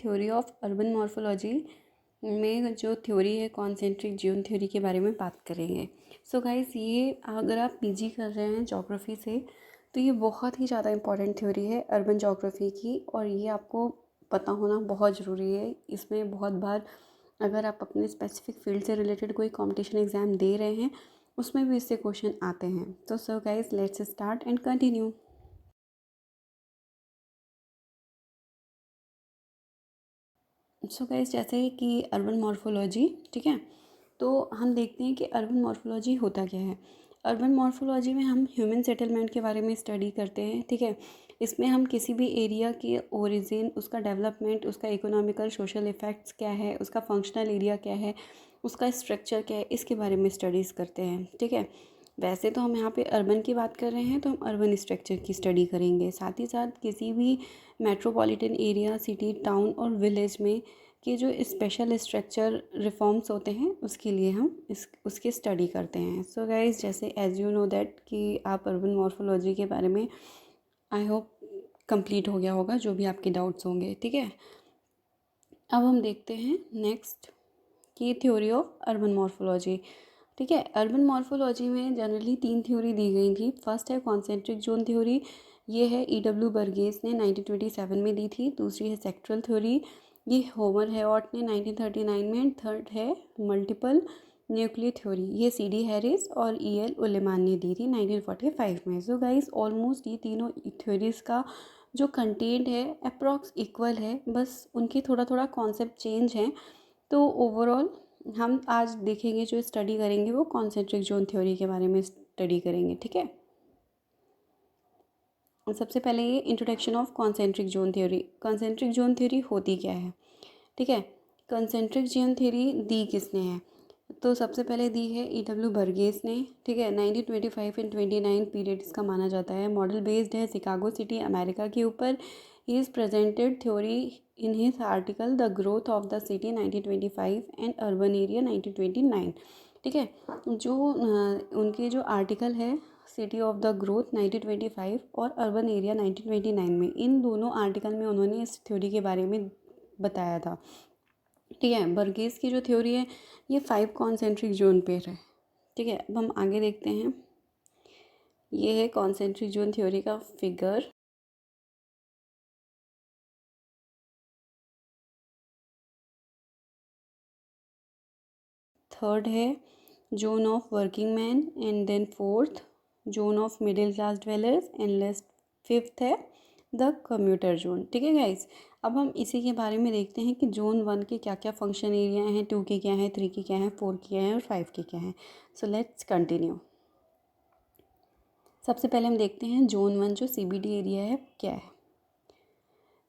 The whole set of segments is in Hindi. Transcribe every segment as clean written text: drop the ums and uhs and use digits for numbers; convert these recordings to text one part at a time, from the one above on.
थ्योरी ऑफ अर्बन मॉर्फोलॉजी में जो थ्योरी है कॉन्सेंट्रिक जोन थ्योरी के बारे में बात करेंगे। सो गाइस, ये अगर आप पीजी कर रहे हैं ज्योग्राफी से तो ये बहुत ही ज़्यादा इंपॉर्टेंट थ्योरी है अर्बन ज्योग्राफी की, और ये आपको पता होना बहुत ज़रूरी है। इसमें बहुत बार अगर आप अपने स्पेसिफिक फील्ड से रिलेटेड कोई कॉम्पिटिशन एग्ज़ाम दे रहे हैं उसमें भी इससे क्वेश्चन आते हैं। तो so guys, let's start and continue. So guys, जैसे कि अर्बन मॉर्फोलॉजी, ठीक है, तो हम देखते हैं कि अर्बन मॉर्फोलॉजी होता क्या है। अर्बन मॉर्फोलॉजी में हम ह्यूमन सेटलमेंट के बारे में स्टडी करते हैं, ठीक है। इसमें हम किसी भी एरिया के ओरिजिन, उसका डेवलपमेंट, उसका इकोनॉमिकल सोशल इफ़ेक्ट्स क्या है, उसका फंक्शनल एरिया क्या है, उसका स्ट्रक्चर क्या है, इसके बारे में स्टडीज़ करते हैं, ठीक है। वैसे तो हम यहाँ पे अर्बन की बात कर रहे हैं तो हम अर्बन स्ट्रक्चर की स्टडी करेंगे। साथ ही साथ किसी भी मेट्रोपॉलिटन एरिया, सिटी, टाउन और विलेज में कि जो स्पेशल स्ट्रक्चर रिफॉर्म्स होते हैं उसके लिए हम उसकी स्टडी करते हैं। सो गाइस, जैसे एज यू नो दैट कि आप अर्बन मॉर्फोलॉजी के बारे में आई होप कंप्लीट हो गया होगा जो भी आपके डाउट्स होंगे, ठीक है। अब हम देखते हैं नेक्स्ट की थ्योरी ऑफ अर्बन मॉर्फोलॉजी, ठीक है। अर्बन मॉर्फोलॉजी में जनरली 3 थ्योरी दी गई थी। फर्स्ट है कॉन्सेंट्रिक जोन थ्योरी, ये है E.W. बर्गेस ने 1927 में दी थी। दूसरी है सेक्टरल थ्योरी, ये होमर हेवॉट ने 1939 में। थर्ड है मल्टीपल न्यूक्लियर थ्योरी, ये C.D. हैरिस और E.L. उलेमान ने दी थी 1945 में। सो गाइस, ऑलमोस्ट ये तीनों थ्योरीज़ का जो कंटेंट है अप्रॉक्स इक्वल है, बस उनकी थोड़ा थोड़ा कॉन्सेप्ट चेंज है। तो ओवरऑल हम आज देखेंगे, जो स्टडी करेंगे वो कॉन्सेंट्रिक जोन थ्योरी के बारे में स्टडी करेंगे, ठीक है। सबसे पहले ये introduction of concentric zone theory. Concentric zone theory होती क्या है, ठीक है। कॉन्सेंट्रिक जोन थ्योरी दी किसने है, तो सबसे पहले दी है E.W. बर्गेस ने, ठीक है। 1925 एंड 29 पीरियड इसका माना जाता है। मॉडल बेस्ड है शिकागो सिटी अमेरिका के ऊपर। He is presented theory in his article the growth of the city 1925 and urban area 1929, ठीक है। जो उनके जो आर्टिकल है सिटी ऑफ द ग्रोथ 1925 और अर्बन एरिया 1929 में, इन दोनों आर्टिकल में उन्होंने इस थ्योरी के बारे में बताया था, ठीक है। बर्गेस की जो थ्योरी है ये 5 कॉन्सेंट्रिक जोन पे है, ठीक है। अब हम आगे देखते हैं, ये है कॉन्सेंट्रिक जोन थ्योरी का फिगर। थर्ड है zone of working man, and then fourth zone of middle class dwellers, and less fifth है द कम्यूटर जोन, ठीक है गाइस। अब हम इसी के बारे में देखते हैं कि जोन 1 के क्या क्या फंक्शन एरिया हैं, 2 के क्या हैं, 3 के क्या हैं, 4 के क्या हैं और 5 के क्या हैं। So let's continue. सबसे पहले हम देखते हैं जोन 1 जो CBD एरिया है क्या है।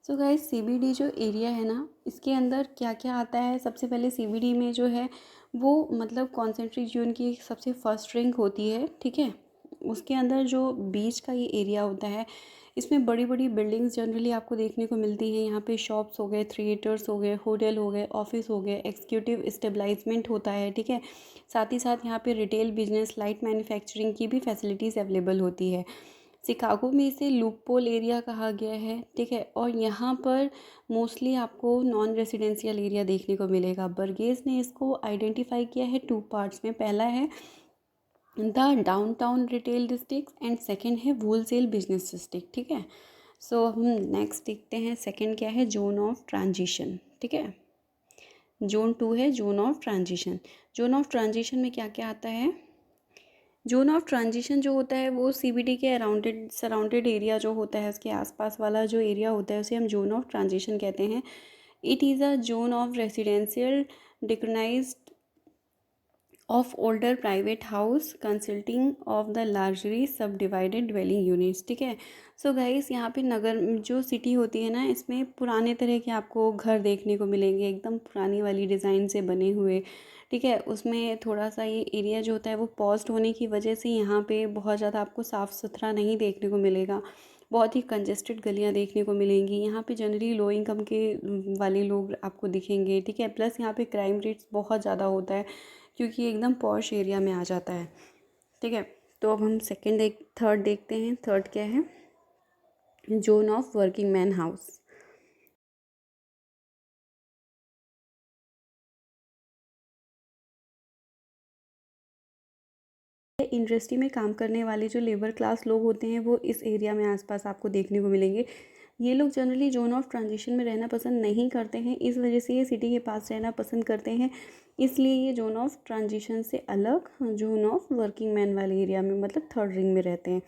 सो गाइस, CBD जो एरिया है ना, इसके अंदर क्या क्या आता है। सबसे पहले CBD में जो है वो मतलब कॉन्सेंट्रिक जोन की सबसे फर्स्ट रैंक होती है, ठीक है। उसके अंदर जो बीच का ये एरिया होता है, इसमें बड़ी बड़ी बिल्डिंग्स जनरली आपको देखने को मिलती हैं। यहाँ पे शॉप्स हो गए, थिएटर्स हो गए, होटल हो गए, ऑफिस हो गए, एक्सिक्यूटिव स्टेबलाइजमेंट होता है, ठीक है। साथ ही साथ यहाँ पे रिटेल बिजनेस, लाइट मैन्युफैक्चरिंग की भी फैसिलिटीज़ अवेलेबल होती है। शिकागो में इसे लूपपोल एरिया कहा गया है, ठीक है। और यहाँ पर मोस्टली आपको नॉन रेसिडेंशियल एरिया देखने को मिलेगा। बर्गेस ने इसको आइडेंटिफाई किया है 2 पार्ट्स में। पहला है the downtown retail district and second है होलसेल बिजनेस डिस्ट्रिक्ट, ठीक है। सो हम नेक्स्ट देखते हैं, सेकंड क्या है, जोन ऑफ ट्रांजिशन, ठीक है। जोन 2 है zone of transition. Zone of transition में क्या क्या आता है। जोन ऑफ ट्रांजिशन जो होता है वो CBD के अराउंडेड सराउंडेड एरिया जो होता है, उसके आसपास वाला जो एरिया होता है उसे हम जोन ऑफ ट्रांजिशन कहते हैं। It is a zone of residential डिक्रोनाइज्ड of older private house consulting of the largely subdivided dwelling units, ठीक है। सो गाइस, यहाँ पे नगर जो सिटी होती है ना, इसमें पुराने तरह के आपको घर देखने को मिलेंगे, एकदम पुरानी वाली डिज़ाइन से बने हुए, ठीक है। उसमें थोड़ा सा ये एरिया जो होता है वो पॉज्ड होने की वजह से यहाँ पे बहुत ज़्यादा आपको साफ़ सुथरा नहीं देखने को मिलेगा। बहुत ही कंजेस्टेड गलियाँ देखने को मिलेंगी। यहाँ पे जनरली लो इनकम के वाले लोग आपको दिखेंगे, ठीक है। प्लस यहाँ पे क्राइम रेट्स बहुत ज़्यादा होता है क्योंकि एकदम पॉश एरिया में आ जाता है, ठीक है। तो अब हम थर्ड देखते हैं। थर्ड क्या है, zone of working man house. Industry में काम करने वाले जो लेबर क्लास लोग होते हैं वो इस एरिया में आसपास आपको देखने को मिलेंगे। ये लोग जनरली जोन ऑफ ट्रांजिशन में रहना पसंद नहीं करते हैं, इस वजह से ये सिटी के पास रहना पसंद करते हैं। इसलिए ये जोन ऑफ ट्रांजिशन से अलग जोन ऑफ वर्किंग मैन वाले एरिया में, मतलब थर्ड रिंग में रहते हैं।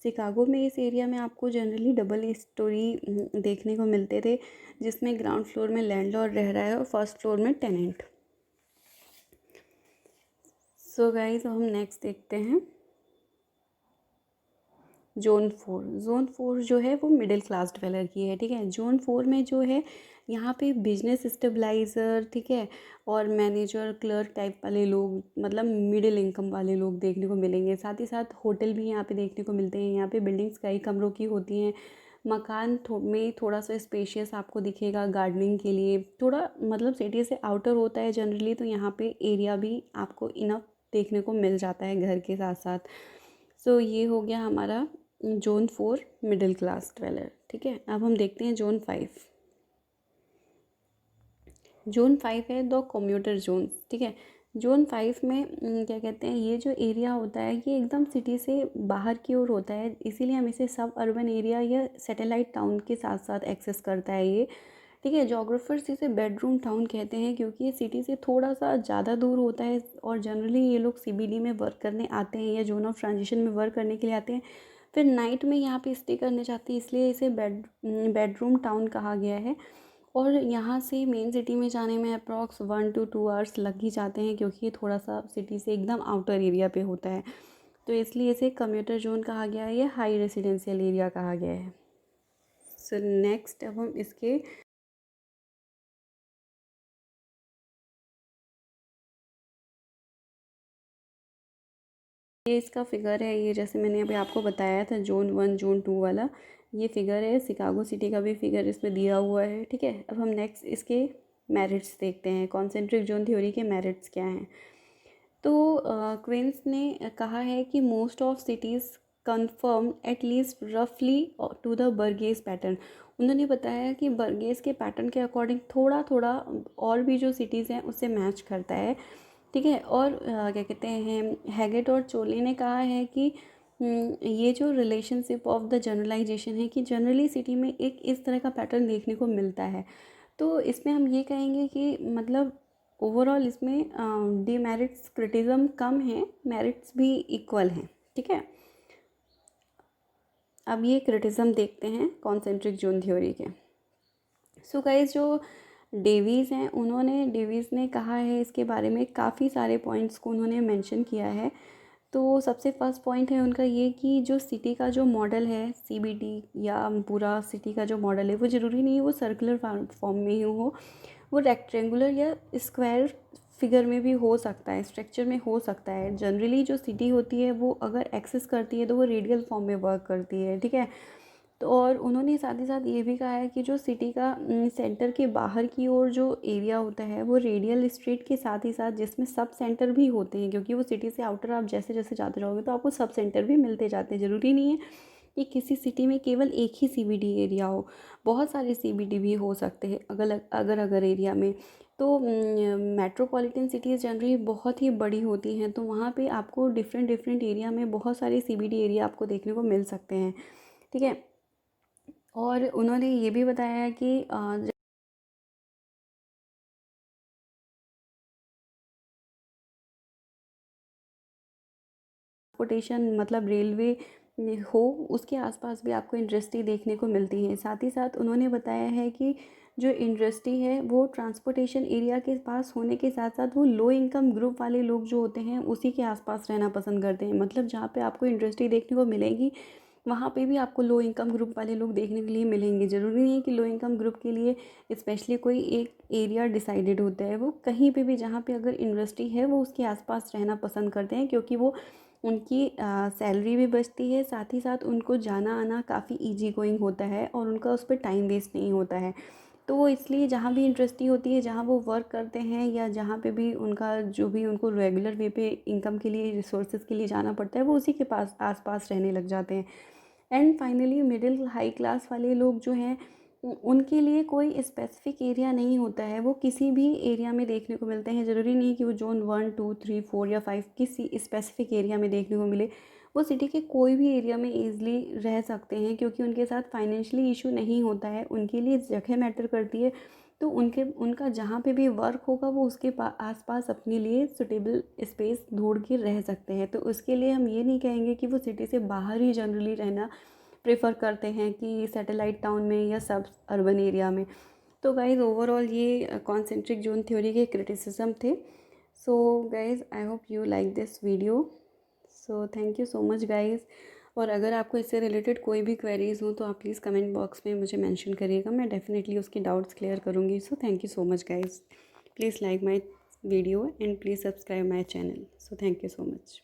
शिकागो में इस एरिया में आपको जनरली डबल स्टोरी देखने को मिलते थे, जिसमें ग्राउंड फ्लोर में लैंडलॉर्ड रह रहा है और फर्स्ट फ्लोर में टेनेंट। सो गाइस, हम नेक्स्ट देखते हैं जोन 4 जो है वो मिडिल क्लास डेवलपर की है, ठीक है। जोन 4 में जो है यहाँ पे बिजनेस स्टेबलाइज़र, ठीक है, और मैनेजर क्लर्क टाइप वाले लोग, मतलब मिडिल इनकम वाले लोग देखने को मिलेंगे। साथ ही साथ होटल भी यहाँ पे देखने को मिलते हैं। यहाँ पे बिल्डिंग्स कई कमरों की होती हैं। मकान में थोड़ा सा स्पेशियस आपको दिखेगा गार्डनिंग के लिए, थोड़ा मतलब सिटी से आउटर होता है जनरली, तो यहाँ पे एरिया भी आपको इनफ देखने को मिल जाता है घर के साथ साथ। सो ये हो गया हमारा जोन 4 मिडिल क्लास ट्वेलर, ठीक है। अब हम देखते हैं जोन 5 है द कम्यूटर जोन, ठीक है। जोन 5 में क्या कहते हैं, ये जो एरिया होता है ये एकदम सिटी से बाहर की ओर होता है, इसीलिए हम इसे सब अर्बन एरिया या सैटेलाइट टाउन के साथ साथ एक्सेस करता है ये, ठीक है। जोग्राफर्स इसे बेडरूम टाउन कहते हैं क्योंकि ये सिटी से थोड़ा सा ज़्यादा दूर होता है, और जनरली ये लोग सीबीडी में वर्क करने आते हैं या जोन ऑफ ट्रांजिशन में वर्क करने के लिए आते हैं, फिर नाइट में यहाँ पे स्टे करने चाहते हैं, इसलिए इसे बेडरूम टाउन कहा गया है। और यहाँ से मेन सिटी में जाने में अप्रॉक्स 1 to 2 आवर्स लग ही जाते हैं, क्योंकि ये थोड़ा सा सिटी से एकदम आउटर एरिया पे होता है, तो इसलिए इसे कम्यूटर जोन कहा गया है या हाई रेसिडेंशियल एरिया कहा गया है। सो नेक्स्ट, अब हम इसके ये इसका फिगर है, ये जैसे मैंने अभी आपको बताया था जोन 1 जोन 2 वाला, ये फिगर है। शिकागो सिटी का भी फिगर इसमें दिया हुआ है, ठीक है। अब हम नेक्स्ट इसके मेरिट्स देखते हैं, कॉन्सेंट्रिक जोन थ्योरी के मेरिट्स क्या हैं। तो क्विंस ने कहा है कि most of cities confirm at least रफली टू द बर्गेस पैटर्न। उन्होंने बताया कि बर्गेस के पैटर्न के अकॉर्डिंग थोड़ा थोड़ा और भी जो सिटीज़ हैं उससे मैच करता है, ठीक है। और क्या कहते हैं, हैगेट और चोले ने कहा है कि ये जो रिलेशनशिप ऑफ द जनरलाइजेशन है कि जनरली सिटी में एक इस तरह का पैटर्न देखने को मिलता है। तो इसमें हम ये कहेंगे कि मतलब ओवरऑल इसमें डीमेरिट्स क्रिटिज़म कम है, मेरिट्स भी इक्वल हैं, ठीक है। अब ये क्रिटिज़म देखते हैं कॉन्सेंट्रिक जोन थ्योरी के। सो गाइस, जो डेवीज़ ने कहा है इसके बारे में, काफ़ी सारे पॉइंट्स को उन्होंने मेंशन किया है। तो सबसे फर्स्ट पॉइंट है उनका ये कि जो सिटी का जो मॉडल है सीबीडी या पूरा सिटी का जो मॉडल है वो ज़रूरी नहीं है वो सर्कुलर फॉर्म में ही हो, वो रेक्टेंगुलर या स्क्वायर फिगर में भी हो सकता है, स्ट्रक्चर में हो सकता है। जनरली जो सिटी होती है वो अगर एक्सेस करती है तो वो रेडियल फॉर्म में वर्क करती है, ठीक है। तो और उन्होंने साथ ही साथ ये भी कहा है कि जो सिटी का सेंटर के बाहर की ओर जो एरिया होता है वो रेडियल स्ट्रीट के साथ ही साथ जिसमें सब सेंटर भी होते हैं, क्योंकि वो सिटी से आउटर आप जैसे जैसे जाते जाओगे तो आपको सब सेंटर भी मिलते जाते हैं। ज़रूरी नहीं है कि किसी सिटी में केवल एक ही सीबीडी एरिया हो, बहुत सारे सीबीडी भी हो सकते हैं अगर एरिया में। तो मेट्रोपॉलिटन सिटीज़ जनरली बहुत ही बड़ी होती हैं, तो वहाँ पे आपको डिफरेंट डिफरेंट एरिया में बहुत सारे सीबीडी एरिया आपको देखने को मिल सकते हैं, ठीक है। और उन्होंने ये भी बताया है कि ट्रांसपोर्टेशन मतलब रेलवे हो उसके आसपास भी आपको इंडस्ट्री देखने को मिलती है। साथ ही साथ उन्होंने बताया है कि जो इंडस्ट्री है वो ट्रांसपोर्टेशन एरिया के पास होने के साथ साथ वो लो इनकम ग्रुप वाले लोग जो होते हैं उसी के आसपास रहना पसंद करते हैं। मतलब जहाँ पे आपको इंडस्ट्री देखने को मिलेगी वहाँ पे भी आपको लो इनकम ग्रुप वाले लोग देखने के लिए मिलेंगे। ज़रूरी नहीं है कि लो इनकम ग्रुप के लिए स्पेशली कोई एक एरिया डिसाइडेड होता है, वो कहीं पे भी जहाँ पे अगर इंडस्ट्री है वो उसके आसपास रहना पसंद करते हैं, क्योंकि वो उनकी सैलरी भी बचती है, साथ ही साथ उनको जाना आना काफ़ी इजी गोइंग होता है और उनका उस पर टाइम वेस्ट नहीं होता है। तो वो इसलिए जहाँ भी इंडस्ट्री होती है, जहाँ वो वर्क करते हैं या जहाँ पे भी उनका जो भी उनको रेगुलर वे पे इनकम के लिए रिसोर्सेज के लिए जाना पड़ता है, वो उसी के पास आसपास रहने लग जाते हैं। And finally middle high class वाले लोग जो हैं उनके लिए कोई स्पेसिफिक एरिया नहीं होता है, वो किसी भी एरिया में देखने को मिलते हैं। ज़रूरी नहीं कि वो जोन 1, 2, 3, 4 या 5 किसी स्पेसिफिक एरिया में देखने को मिले। वो सिटी के कोई भी एरिया में ईज़िली रह सकते हैं, क्योंकि उनके साथ फाइनेंशियली इशू नहीं होता है। उनके लिए जगह मैटर करती है, तो उनका जहाँ पे भी वर्क होगा वो उसके आसपास अपने लिए सुटेबल स्पेस ढूंढ के रह सकते हैं। तो उसके लिए हम ये नहीं कहेंगे कि वो सिटी से बाहर ही जनरली रहना प्रेफर करते हैं कि सैटेलाइट टाउन में या सब अर्बन एरिया में। तो गाइज़ ओवरऑल ये कॉन्सेंट्रिक जोन थ्योरी के क्रिटिसिज्म थे। So guys I hope you like this video. So thank you so much guys. और अगर आपको इससे रिलेटेड कोई भी क्वेरीज़ हो तो आप प्लीज़ कमेंट बॉक्स में मुझे मेंशन करिएगा, मैं डेफिनेटली उसकी डाउट्स क्लियर करूँगी। So thank you so much guys. Please like my video and please subscribe my channel. So thank you so much.